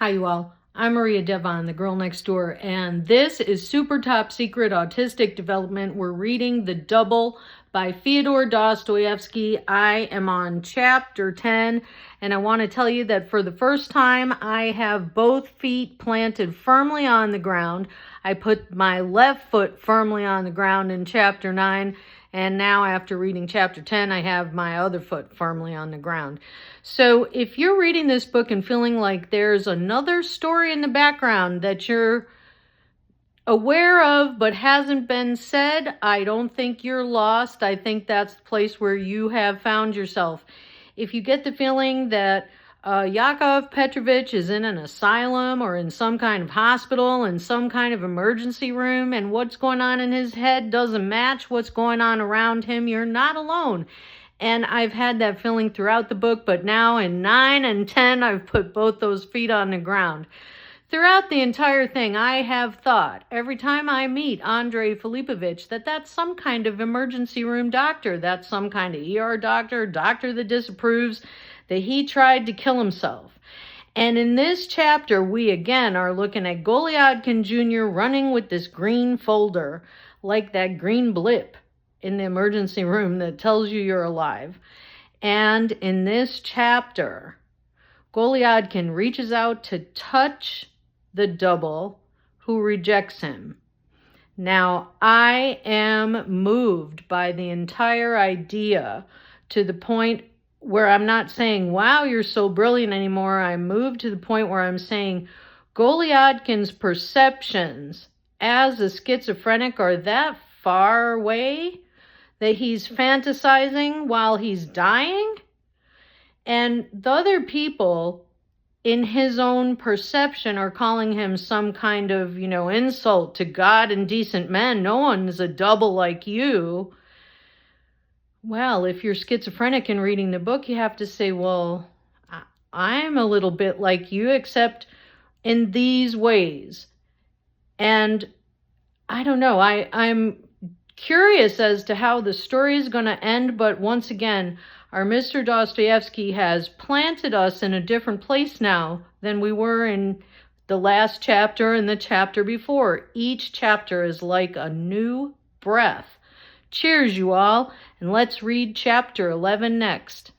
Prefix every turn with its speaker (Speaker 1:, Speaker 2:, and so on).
Speaker 1: Hi, you all. I'm Maria Devon, the girl next door, and this is Super Top Secret Autistic Development. We're reading The Double by Fyodor Dostoevsky. I am on chapter 10, and I want to tell you that for the first time, I have both feet planted firmly on the ground. I put my left foot firmly on the ground in chapter 9, and now after reading chapter 10, I have my other foot firmly on the ground. So if you're reading this book and feeling like there's another story in the background that you're aware of but hasn't been said, I don't think you're lost. I think that's the place where you have found yourself. If you get the feeling that Yakov Petrovich is in an asylum or in some kind of hospital, in some kind of emergency room, and what's going on in his head doesn't match what's going on around him, you're not alone. And I've had that feeling throughout the book, but now in 9 and 10, I've put both those feet on the ground. Throughout the entire thing, I have thought, every time I meet Andrei Filipovich, that that's some kind of emergency room doctor. That's some kind of ER doctor that disapproves, that he tried to kill himself. And in this chapter, we again are looking at Golyadkin Jr. running with this green folder, like that green blip in the emergency room that tells you you're alive. And in this chapter, Golyadkin reaches out to touch the double who rejects him. Now, I am moved by the entire idea to the point where I'm not saying, wow, you're so brilliant anymore. I'm moved to the point where I'm saying Golyadkin's perceptions as a schizophrenic are that far away that he's fantasizing while he's dying, and the other people in his own perception are calling him some kind of, insult to God and decent men. No one's a double like you. Well, if you're schizophrenic and reading the book, you have to say, well, I'm a little bit like you, except in these ways. And I don't know, I'm curious as to how the story is going to end, but once again, our Mr. Dostoevsky has planted us in a different place now than we were in the last chapter and the chapter before. Each chapter is like a new breath. Cheers, you all, and let's read chapter 11 next.